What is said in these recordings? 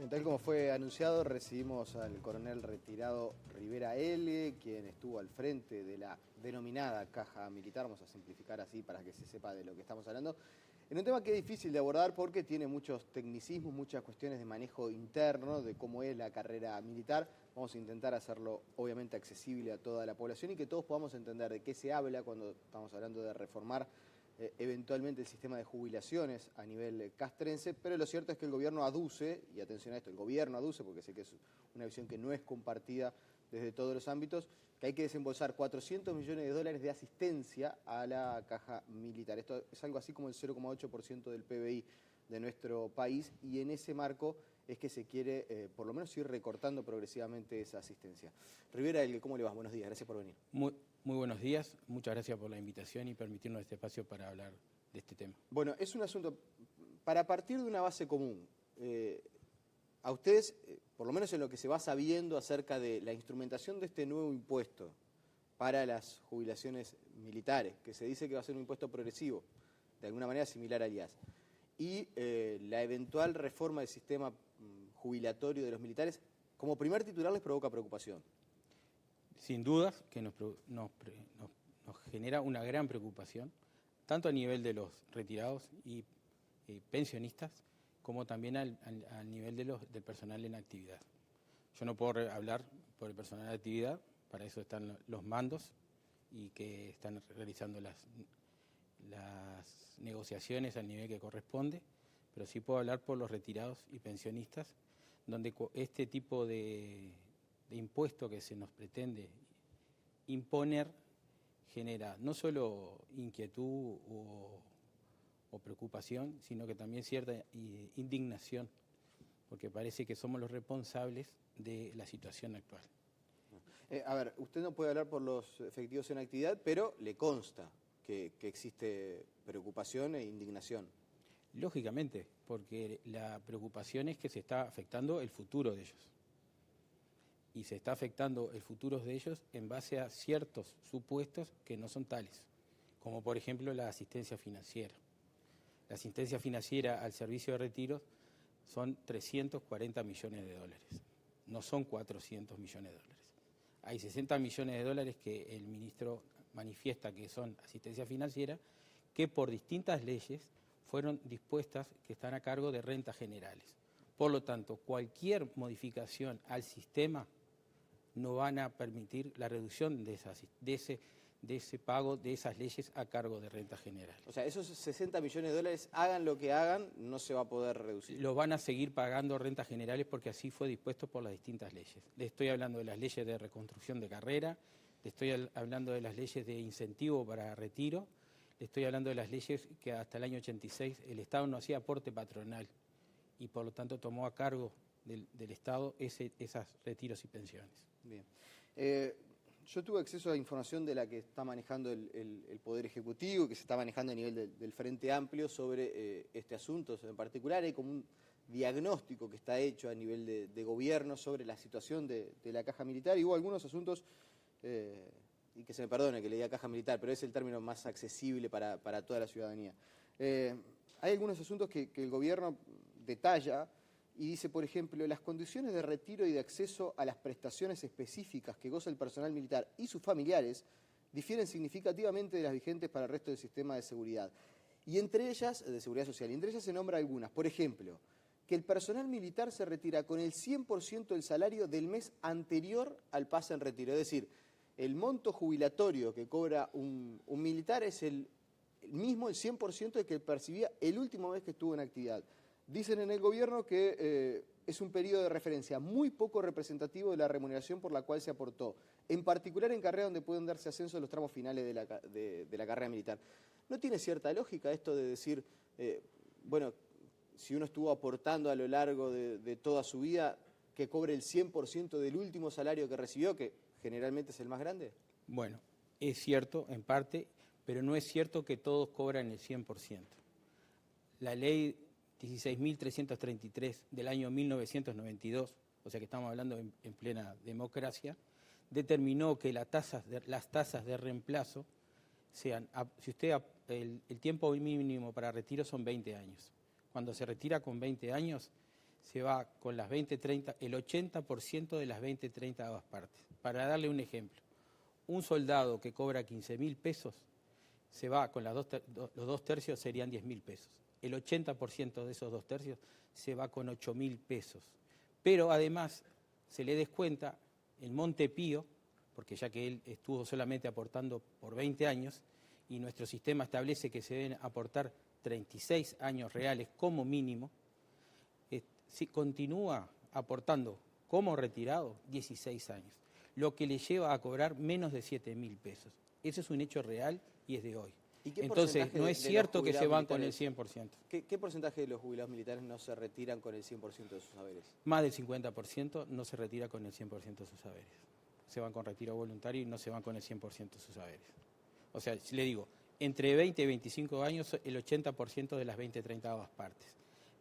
Bien, tal como fue anunciado, recibimos al coronel retirado Rivera L., quien estuvo al frente de la denominada caja militar, vamos a simplificar así para que se sepa de lo que estamos hablando, en un tema que es difícil de abordar porque tiene muchos tecnicismos, muchas cuestiones de manejo interno, de cómo es la carrera militar. Vamos a intentar hacerlo obviamente accesible a toda la población y que todos podamos entender de qué se habla cuando estamos hablando de reformar eventualmente el sistema de jubilaciones a nivel castrense, pero lo cierto es que el gobierno aduce, y atención a esto, el gobierno aduce, porque sé que es una visión que no es compartida desde todos los ámbitos, que hay que desembolsar 400 millones de dólares de asistencia a la caja militar. Esto es algo así como el 0,8% del PBI de nuestro país, y en ese marco es que se quiere, por lo menos, ir recortando progresivamente esa asistencia. Rivera, ¿cómo le va? Buenos días, gracias por venir. Muy buenos días, muchas gracias por la invitación y permitirnos este espacio para hablar de este tema. Bueno, es un asunto, para partir de una base común, a ustedes, por lo menos en lo que se va sabiendo acerca de la instrumentación de este nuevo impuesto para las jubilaciones militares, que se dice que va a ser un impuesto progresivo, de alguna manera similar al IAS, y la eventual reforma del sistema jubilatorio de los militares, como primer titular les provoca preocupación. Sin dudas que nos genera una gran preocupación, tanto a nivel de los retirados y pensionistas, como también al nivel del personal en actividad. Yo no puedo hablar por el personal en actividad, para eso están los mandos y que están realizando las negociaciones al nivel que corresponde, pero sí puedo hablar por los retirados y pensionistas, donde este tipo de impuesto que se nos pretende imponer genera no solo inquietud o preocupación, sino que también cierta indignación, porque parece que somos los responsables de la situación actual. A ver, usted no puede hablar por los efectivos en actividad, pero le consta que existe preocupación e indignación. Lógicamente, porque la preocupación es que se está afectando el futuro de ellos. Y se está afectando el futuro de ellos en base a ciertos supuestos que no son tales, como por ejemplo la asistencia financiera. La asistencia financiera al servicio de retiro son 340 millones de dólares, no son 400 millones de dólares. Hay 60 millones de dólares que el ministro manifiesta que son asistencia financiera, que por distintas leyes fueron dispuestas, que están a cargo de rentas generales. Por lo tanto, cualquier modificación al sistema no van a permitir la reducción de ese pago de esas leyes a cargo de renta general. O sea, esos 60 millones de dólares, hagan lo que hagan, no se va a poder reducir. Lo van a seguir pagando rentas generales porque así fue dispuesto por las distintas leyes. Le estoy hablando de las leyes de reconstrucción de carrera, le estoy hablando de las leyes de incentivo para retiro, le estoy hablando de las leyes que hasta el año 86 el Estado no hacía aporte patronal y por lo tanto tomó a cargo del Estado esos retiros y pensiones. Bien. Yo tuve acceso a información de la que está manejando el Poder Ejecutivo, que se está manejando a nivel del Frente Amplio sobre este asunto en particular. Hay como un diagnóstico que está hecho a nivel de gobierno sobre la situación de la caja militar, y hubo algunos asuntos, y que se me perdone que le diga caja militar, pero es el término más accesible para toda la ciudadanía. Hay algunos asuntos que el gobierno detalla y dice, por ejemplo, las condiciones de retiro y de acceso a las prestaciones específicas que goza el personal militar y sus familiares difieren significativamente de las vigentes para el resto del sistema de seguridad. Y entre ellas, de seguridad social, y entre ellas se nombra algunas. Por ejemplo, que el personal militar se retira con el 100% del salario del mes anterior al pase en retiro. Es decir, el monto jubilatorio que cobra un militar es el mismo, el 100% de que percibía el último mes que estuvo en actividad. Dicen en el gobierno que es un periodo de referencia muy poco representativo de la remuneración por la cual se aportó, en particular en carreras donde pueden darse ascenso en los tramos finales de la carrera militar. ¿No tiene cierta lógica esto de decir, bueno, si uno estuvo aportando a lo largo de toda su vida, que cobre el 100% del último salario que recibió, que generalmente es el más grande? Bueno, es cierto en parte, pero no es cierto que todos cobran el 100%. La ley 16.333 del año 1992, o sea que estamos hablando en plena democracia, determinó que las tasas de reemplazo sean, el tiempo mínimo para retiro son 20 años. Cuando se retira con 20 años, se va con las 20-30, el 80% de las 20-30 partes. Para darle un ejemplo, un soldado que cobra 15.000 pesos, se va con los 2 tercios, serían 10.000 pesos. El 80% de esos 2 tercios se va con 8.000 pesos. Pero además se le descuenta el Monte Pío, porque ya que él estuvo solamente aportando por 20 años, y nuestro sistema establece que se deben aportar 36 años reales como mínimo, si continúa aportando como retirado 16 años, lo que le lleva a cobrar menos de 7.000 pesos. Ese es un hecho real y es de hoy. Entonces, no es cierto que se van con el 100%. ¿Qué porcentaje de los jubilados militares no se retiran con el 100% de sus haberes? Más del 50% no se retira con el 100% de sus haberes. Se van con retiro voluntario y no se van con el 100% de sus haberes. O sea, le digo, entre 20 y 25 años, el 80% de las 20-30 partes.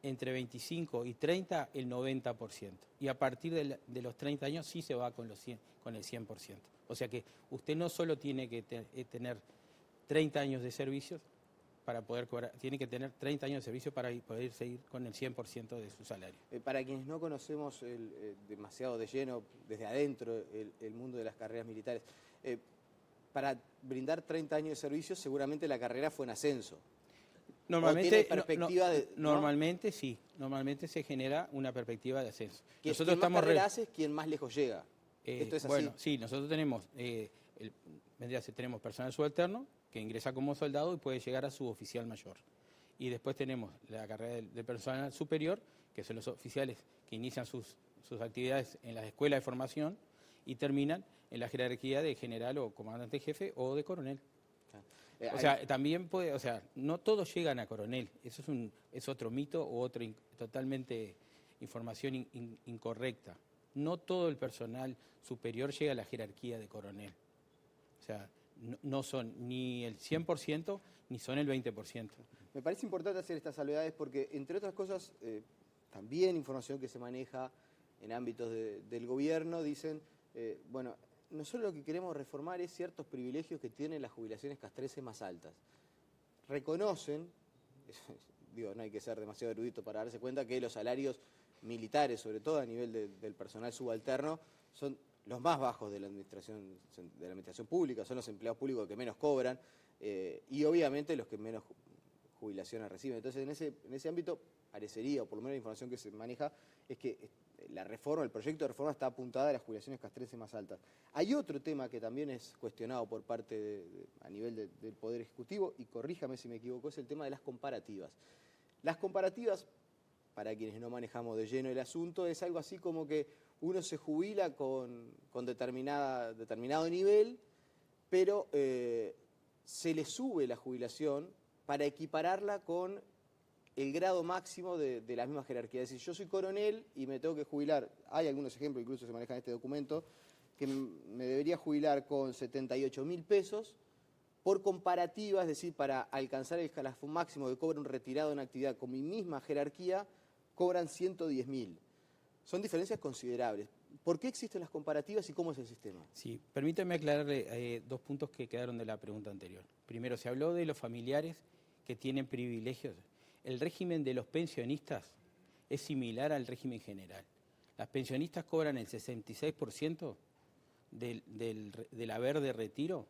Entre 25 y 30, el 90%. Y a partir de los 30 años sí se va con el 100%. O sea que usted no solo tiene que tener 30 años de servicios para poder cobrar, tiene que tener 30 años de servicio para poder seguir con el 100% de su salario. Para quienes no conocemos demasiado de lleno, desde adentro, el mundo de las carreras militares, para brindar 30 años de servicio seguramente la carrera fue en ascenso. Normalmente, normalmente sí, normalmente se genera una perspectiva de ascenso. Nosotros quien más carrera hace es quien más lejos llega. ¿Esto es así? Bueno, sí, nosotros tenemos, tenemos personal subalterno que ingresa como soldado y puede llegar a suboficial mayor. Y después tenemos la carrera de personal superior, que son los oficiales que inician sus actividades en las escuelas de formación y terminan en la jerarquía de general o comandante jefe o de coronel. O sea, también puede, o sea, no todos llegan a coronel, eso es otro mito o totalmente información incorrecta. No todo el personal superior llega a la jerarquía de coronel. O sea, no son ni el 100% ni son el 20%. Me parece importante hacer estas salvedades porque, entre otras cosas, también información que se maneja en ámbitos del gobierno, dicen, bueno, nosotros lo que queremos reformar es ciertos privilegios que tienen las jubilaciones castrenses más altas. Reconocen, digo, no hay que ser demasiado erudito para darse cuenta que los salarios militares, sobre todo a nivel del personal subalterno, son los más bajos de la administración pública, son los empleados públicos que menos cobran y obviamente los que menos jubilaciones reciben. Entonces, en ese ámbito parecería, o por lo menos la información que se maneja, es que la reforma, el proyecto de reforma está apuntada a las jubilaciones castrenses más altas. Hay otro tema que también es cuestionado por parte a nivel del Poder Ejecutivo, y corríjame si me equivoco, es el tema de las comparativas. Las comparativas, para quienes no manejamos de lleno el asunto, es algo así como que uno se jubila con determinado nivel, pero se le sube la jubilación para equipararla con el grado máximo de la misma jerarquía. Es decir, yo soy coronel y me tengo que jubilar, hay algunos ejemplos, incluso se manejan en este documento, que me debería jubilar con 78.000 pesos por comparativa, es decir, para alcanzar el escalafón máximo que cobra un retirado en actividad con mi misma jerarquía, cobran 110.000. Son diferencias considerables. ¿Por qué existen las comparativas y cómo es el sistema? Sí, permítame aclararle 2 puntos que quedaron de la pregunta anterior. Primero, se habló de los familiares que tienen privilegios. El régimen de los pensionistas es similar al régimen general. Las pensionistas cobran el 66% del haber de retiro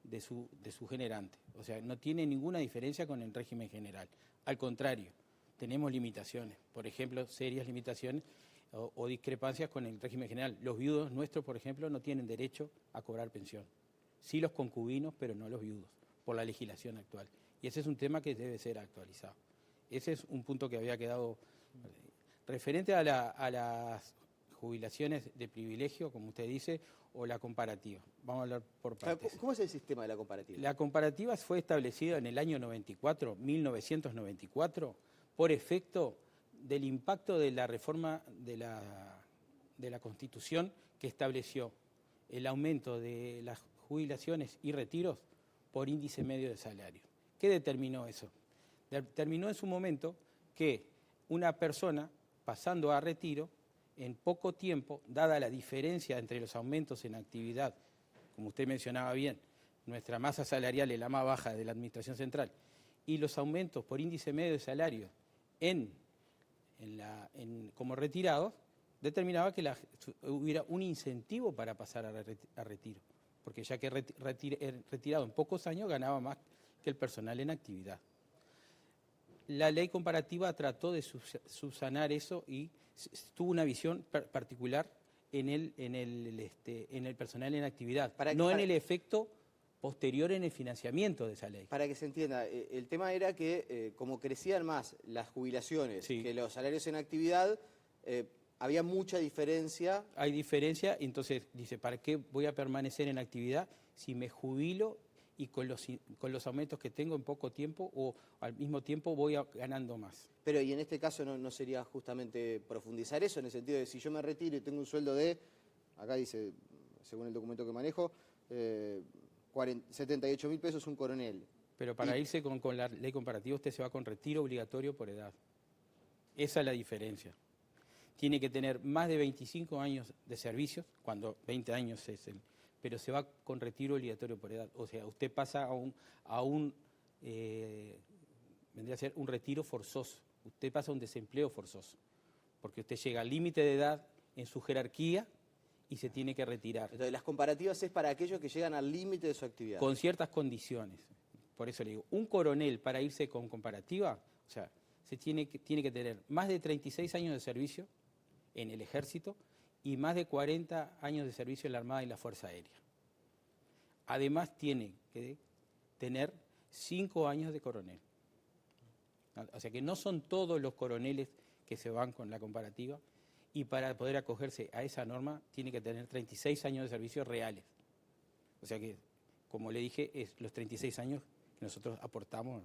de su generante. O sea, no tiene ninguna diferencia con el régimen general. Al contrario, tenemos limitaciones. Por ejemplo, serias limitaciones o discrepancias con el régimen general. Los viudos nuestros, por ejemplo, no tienen derecho a cobrar pensión. Sí los concubinos, pero no los viudos, por la legislación actual. Y ese es un tema que debe ser actualizado. Ese es un punto que había quedado. Referente a las jubilaciones de privilegio, como usted dice, o la comparativa. Vamos a hablar por partes. ¿Cómo es el sistema de la comparativa? La comparativa fue establecida en el año 1994, por efecto del impacto de la reforma de la Constitución que estableció el aumento de las jubilaciones y retiros por índice medio de salario. ¿Qué determinó eso? Determinó en su momento que una persona pasando a retiro, en poco tiempo, dada la diferencia entre los aumentos en actividad, como usted mencionaba bien, nuestra masa salarial es la más baja de la Administración Central, y los aumentos por índice medio de salario en como retirados, determinaba que hubiera un incentivo para pasar a retiro, porque ya que retirado en pocos años ganaba más que el personal en actividad. La ley comparativa trató de subsanar eso y tuvo una visión particular en el personal en actividad, en el efecto posterior en el financiamiento de esa ley. Para que se entienda, el tema era que como crecían más las jubilaciones que los salarios en actividad, había mucha diferencia. Hay diferencia, entonces dice, ¿para qué voy a permanecer en actividad si me jubilo y con los aumentos que tengo en poco tiempo o al mismo tiempo voy ganando más? Pero y en este caso no sería justamente profundizar eso, en el sentido de si yo me retiro y tengo un sueldo de, acá dice, según el documento que manejo, 78.000 pesos un coronel. Pero para irse con la ley comparativa usted se va con retiro obligatorio por edad. Esa es la diferencia. Tiene que tener más de 25 años de servicios, cuando 20 años es pero se va con retiro obligatorio por edad. O sea, usted pasa vendría a ser un retiro forzoso. Usted pasa a un desempleo forzoso, porque usted llega al límite de edad en su jerarquía y se tiene que retirar. Entonces, las comparativas es para aquellos que llegan al límite de su actividad. Con ciertas condiciones. Por eso le digo, un coronel para irse con comparativa, o sea, tiene que tener más de 36 años de servicio en el ejército y más de 40 años de servicio en la Armada y la Fuerza Aérea. Además tiene que tener 5 años de coronel. O sea que no son todos los coroneles que se van con la comparativa, y para poder acogerse a esa norma tiene que tener 36 años de servicio reales. O sea que, como le dije, es los 36 años que nosotros aportamos.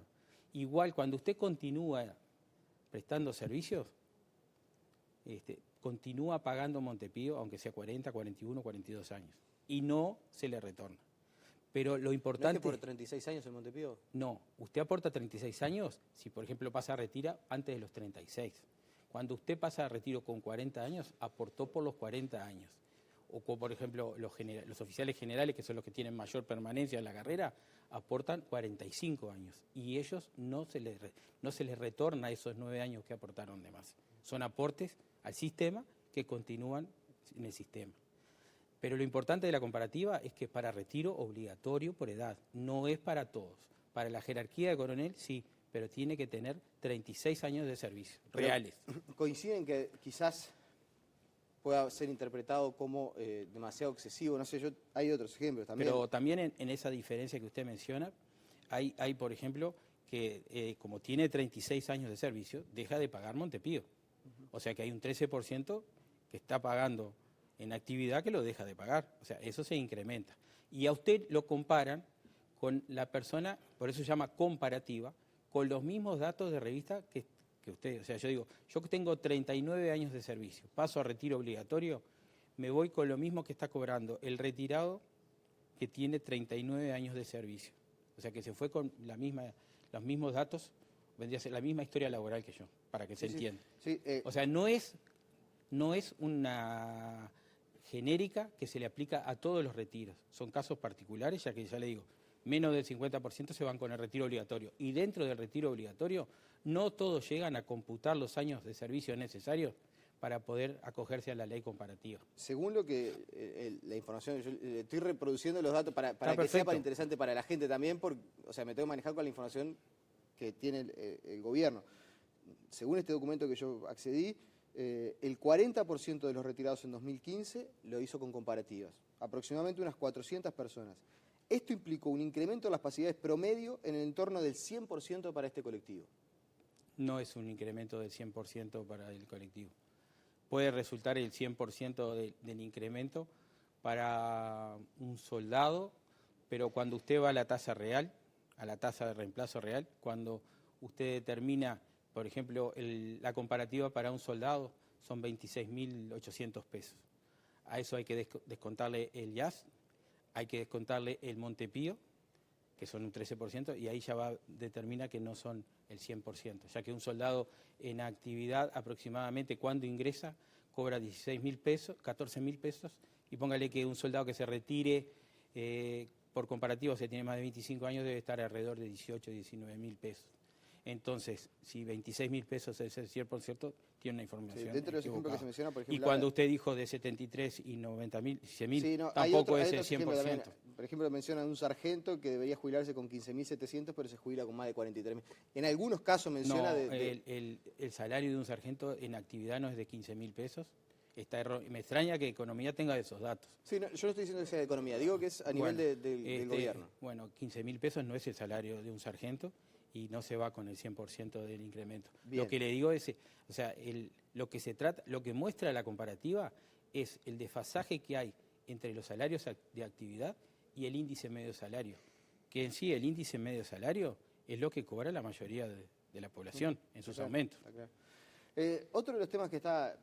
Igual, cuando usted continúa prestando servicios, continúa pagando Montepío, aunque sea 40, 41, 42 años, y no se le retorna. Pero lo importante... ¿No es que por 36 años el Montepío? No, usted aporta 36 años si, por ejemplo, pasa a retiro antes de los 36. Cuando usted pasa a retiro con 40 años, aportó por los 40 años. O como, por ejemplo, los oficiales generales, que son los que tienen mayor permanencia en la carrera, aportan 45 años. Y ellos no se les retorna esos 9 años que aportaron de más. Son aportes al sistema que continúan en el sistema. Pero lo importante de la comparativa es que es para retiro obligatorio por edad, no es para todos. Para la jerarquía de coronel, sí, pero tiene que tener 36 años de servicio, reales. Coinciden que quizás pueda ser interpretado como demasiado excesivo, no sé, hay otros ejemplos también. Pero también en esa diferencia que usted menciona, hay por ejemplo, que como tiene 36 años de servicio, deja de pagar Montepío. O sea que hay un 13% que está pagando en actividad que lo deja de pagar. O sea, eso se incrementa. Y a usted lo comparan con la persona, por eso se llama comparativa, con los mismos datos de revista que usted. O sea, yo digo, yo tengo 39 años de servicio, paso a retiro obligatorio, me voy con lo mismo que está cobrando el retirado que tiene 39 años de servicio. O sea, que se fue con los mismos datos, vendría a ser la misma historia laboral que yo, para que se entienda. Sí, o sea, no es una genérica que se le aplica a todos los retiros. Son casos particulares, ya que ya le digo, menos del 50% se van con el retiro obligatorio. Y dentro del retiro obligatorio, no todos llegan a computar los años de servicio necesarios para poder acogerse a la ley comparativa. Según lo que la información, yo estoy reproduciendo los datos para que sea interesante para la gente también, porque, o sea, me tengo que manejar con la información que tiene el gobierno. Según este documento que yo accedí, el 40% de los retirados en 2015 lo hizo con comparativas, aproximadamente unas 400 personas. Esto implicó un incremento de las pasividades promedio en el entorno del 100% para este colectivo. No es un incremento del 100% para el colectivo. Puede resultar el 100% del incremento para un soldado, pero cuando usted va a la tasa real, a la tasa de reemplazo real, cuando usted determina, por ejemplo, la comparativa para un soldado son 26.800 pesos. A eso hay que descontarle el IAS, hay que descontarle el Montepío, que son un 13%, y ahí ya determina que no son el 100%, ya que un soldado en actividad aproximadamente cuando ingresa cobra 16.000 pesos, 14.000 pesos, y póngale que un soldado que se retire por comparativo, si tiene más de 25 años, debe estar alrededor de 18, 19.000 pesos. Entonces, si 26.000 pesos es el 100%, tiene una información Sí, dentro de los ejemplos que se equivocada. menciona, por Y ejemplo... cuando usted dijo de 73 y 90.000, 100.000, Sí, no, tampoco hay es el otros ejemplos 100%. también. Por ejemplo, mencionan un sargento que debería jubilarse con 15.700, pero se jubila con más de 43.000. En algunos casos menciona No, de... el salario de un sargento en actividad no es de 15.000 pesos. Me extraña que Economía tenga esos datos. Sí, no, yo no estoy diciendo que sea de economía, digo que es a nivel Bueno, del gobierno. Bueno, 15.000 pesos no es el salario de un sargento y no se va con el 100% del incremento. Bien. Lo que le digo es, o sea, lo que se trata, lo que muestra la comparativa es el desfasaje que hay entre los salarios de actividad y el índice medio salario. Que en sí el índice medio salario es lo que cobra la mayoría de la población en sus aumentos. Está claro. Otro de los temas que está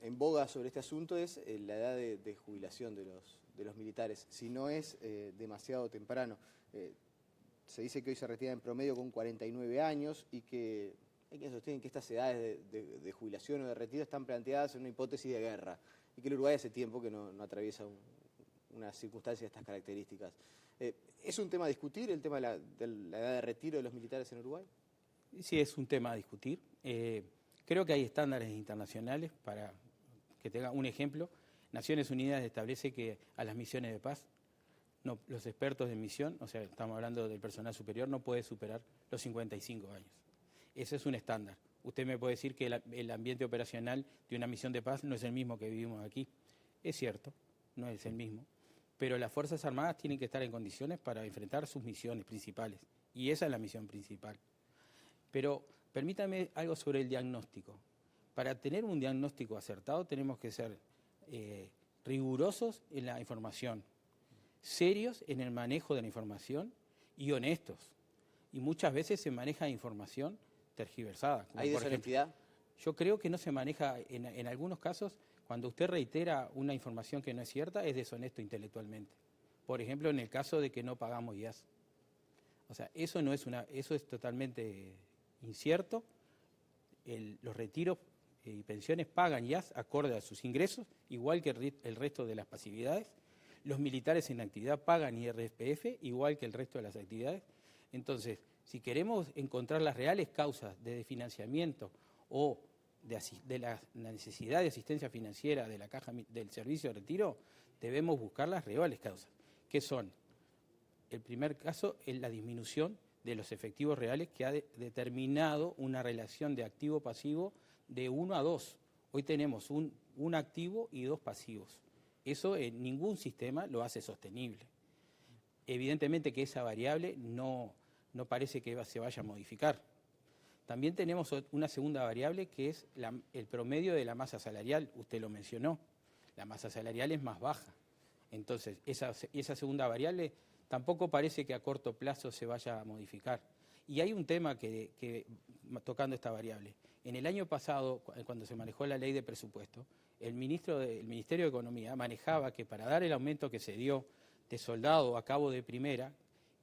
en boga sobre este asunto es la edad de jubilación de los militares, si no es demasiado temprano. Se dice que hoy se retiran en promedio con 49 años y que hay quienes sostienen que estas edades de jubilación o de retiro están planteadas en una hipótesis de guerra y que el Uruguay hace tiempo que no atraviesa una circunstancia de estas características. ¿Es un tema a discutir el tema de la edad de retiro de los militares en Uruguay? Sí, es un tema a discutir. Creo que hay estándares internacionales para que tenga un ejemplo. Naciones Unidas establece que a las misiones de paz, los expertos de misión, o sea, estamos hablando del personal superior, no puede superar los 55 años. Ese es un estándar. Usted me puede decir que el ambiente operacional de una misión de paz no es el mismo que vivimos aquí. Es cierto, no es el mismo. Pero las Fuerzas Armadas tienen que estar en condiciones para enfrentar sus misiones principales. Y esa es la misión principal. Pero permítame algo sobre el diagnóstico. Para tener un diagnóstico acertado tenemos que ser rigurosos en la información, serios en el manejo de la información y honestos. Y muchas veces se maneja información tergiversada. Como ¿Hay por deshonestidad? ejemplo, yo creo que no se maneja, en algunos casos, cuando usted reitera una información que no es cierta, es deshonesto intelectualmente. Por ejemplo, en el caso de que no pagamos IAS. O sea, eso es totalmente incierto. Los retiros y pensiones pagan IAS acorde a sus ingresos, igual que el resto de las pasividades. Los militares en actividad pagan IRPF, igual que el resto de las actividades. Entonces, si queremos encontrar las reales causas de desfinanciamiento o de la necesidad de asistencia financiera de la caja del servicio de retiro, debemos buscar las reales causas, que son, el primer caso, es la disminución de los efectivos reales que ha determinado una relación de activo-pasivo de 1 a 2. Hoy tenemos un activo y 2 pasivos. Eso en ningún sistema lo hace sostenible. Evidentemente que esa variable no parece que se vaya a modificar. También tenemos una segunda variable que es el promedio de la masa salarial, usted lo mencionó. La masa salarial es más baja. Entonces, esa segunda variable tampoco parece que a corto plazo se vaya a modificar. Y hay un tema tocando esta variable. En el año pasado, cuando se manejó la ley de presupuesto, el Ministerio de Economía manejaba que para dar el aumento que se dio de soldado a cabo de primera,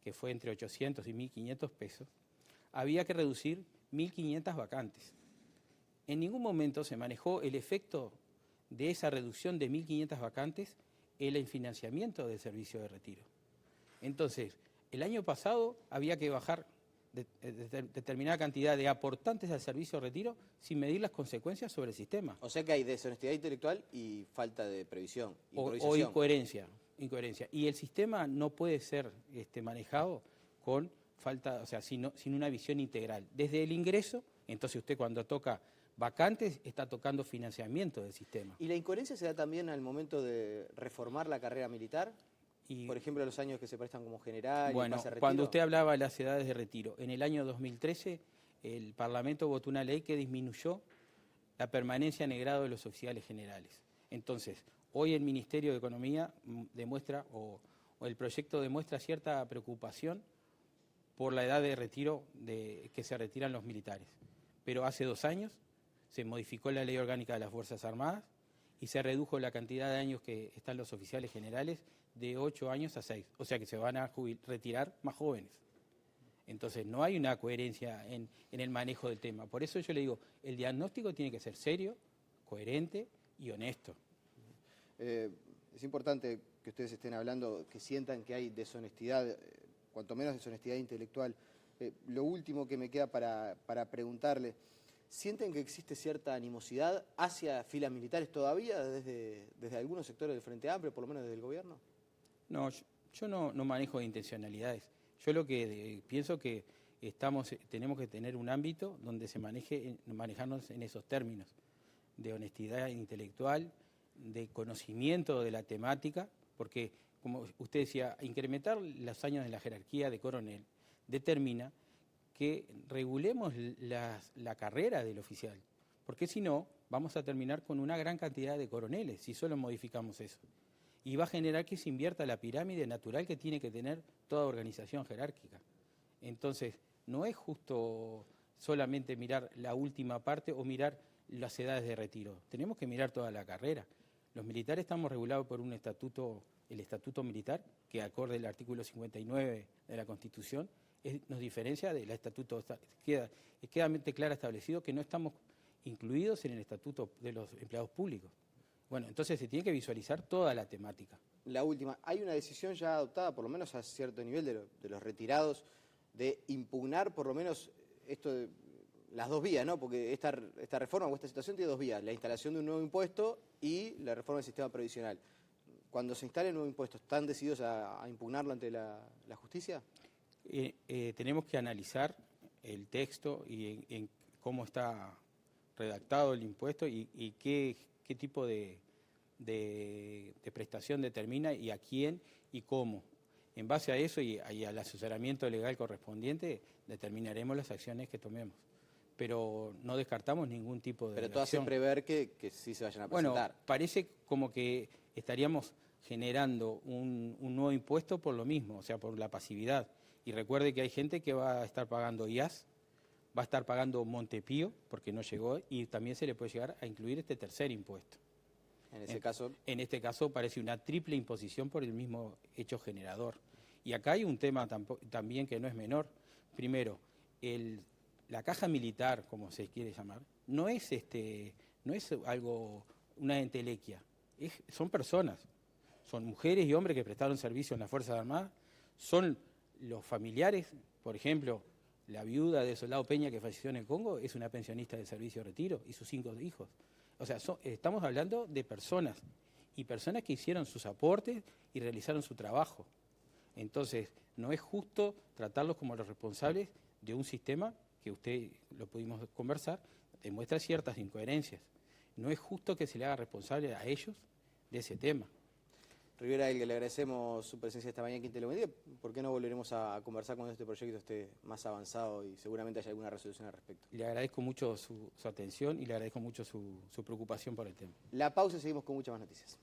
que fue entre 800 y 1.500 pesos, había que reducir 1.500 vacantes. En ningún momento se manejó el efecto de esa reducción de 1.500 vacantes en el financiamiento del servicio de retiro. Entonces, el año pasado había que bajar determinada cantidad de aportantes al servicio de retiro sin medir las consecuencias sobre el sistema. O sea que hay deshonestidad intelectual y falta de previsión. O incoherencia. Y el sistema no puede ser manejado con falta, o sea, sin una visión integral. Desde el ingreso, entonces usted cuando toca vacantes está tocando financiamiento del sistema. ¿Y la incoherencia se da también al momento de reformar la carrera militar? Por ejemplo, los años que se prestan como general y pase a retiro. Cuando usted hablaba de las edades de retiro, en el año 2013 el Parlamento votó una ley que disminuyó la permanencia en el grado de los oficiales generales. Entonces, hoy el Ministerio de Economía demuestra, o el proyecto demuestra cierta preocupación por la edad de retiro que se retiran los militares. Pero hace 2 años se modificó la Ley Orgánica de las Fuerzas Armadas y se redujo la cantidad de años que están los oficiales generales de 8 años a 6. O sea que se van a retirar más jóvenes. Entonces no hay una coherencia en el manejo del tema. Por eso yo le digo, el diagnóstico tiene que ser serio, coherente y honesto. Es importante que ustedes estén hablando, que sientan que hay deshonestidad, cuanto menos deshonestidad intelectual. Lo último que me queda para preguntarle, ¿sienten que existe cierta animosidad hacia filas militares todavía desde algunos sectores del Frente Amplio, por lo menos desde el gobierno? No, yo no manejo intencionalidades. Yo lo que pienso que tenemos que tener un ámbito donde manejarnos en esos términos de honestidad intelectual, de conocimiento de la temática, porque, como usted decía, incrementar los años de la jerarquía de coronel determina que regulemos la carrera del oficial, porque si no, vamos a terminar con una gran cantidad de coroneles, si solo modificamos eso. Y va a generar que se invierta la pirámide natural que tiene que tener toda organización jerárquica. Entonces, no es justo solamente mirar la última parte o mirar las edades de retiro. Tenemos que mirar toda la carrera. Los militares estamos regulados por un estatuto, el estatuto militar, que acorde al artículo 59 de la Constitución, nos diferencia del estatuto, queda clara establecido que no estamos incluidos en el estatuto de los empleados públicos. Bueno, entonces se tiene que visualizar toda la temática. La última, hay una decisión ya adoptada, por lo menos a cierto nivel de los retirados, de impugnar por lo menos esto de las dos vías, ¿no? Porque esta reforma o esta situación tiene dos vías, la instalación de un nuevo impuesto y la reforma del sistema previsional. Cuando se instale el nuevo impuesto, ¿están decididos a impugnarlo ante la justicia? Tenemos que analizar el texto y en cómo está redactado el impuesto y qué tipo de prestación determina y a quién y cómo. En base a eso y al asesoramiento legal correspondiente determinaremos las acciones que tomemos. Pero no descartamos ningún tipo de Pero todo hace prever que sí se vayan a presentar. Bueno, parece como que estaríamos generando un nuevo impuesto por lo mismo, o sea, por la pasividad. Y recuerde que hay gente que va a estar pagando IAS, va a estar pagando Montepío, porque no llegó, y también se le puede llegar a incluir este tercer impuesto. En este caso parece una triple imposición por el mismo hecho generador. Y acá hay un tema también que no es menor. Primero, la caja militar, como se quiere llamar, no es una entelequia, son personas, son mujeres y hombres que prestaron servicio en las Fuerzas Armadas, son los familiares, por ejemplo, la viuda del soldado Peña que falleció en el Congo es una pensionista del servicio de retiro y sus 5 hijos. O sea, estamos hablando de personas y personas que hicieron sus aportes y realizaron su trabajo. Entonces, no es justo tratarlos como los responsables de un sistema que usted lo pudimos conversar, demuestra ciertas incoherencias. No es justo que se le haga responsable a ellos de ese tema. Rivera, le agradecemos su presencia esta mañana en Quinta y lo Mediodía. ¿Por qué no volveremos a conversar cuando este proyecto esté más avanzado y seguramente haya alguna resolución al respecto? Le agradezco mucho su atención y le agradezco mucho su preocupación por el tema. La pausa y seguimos con muchas más noticias.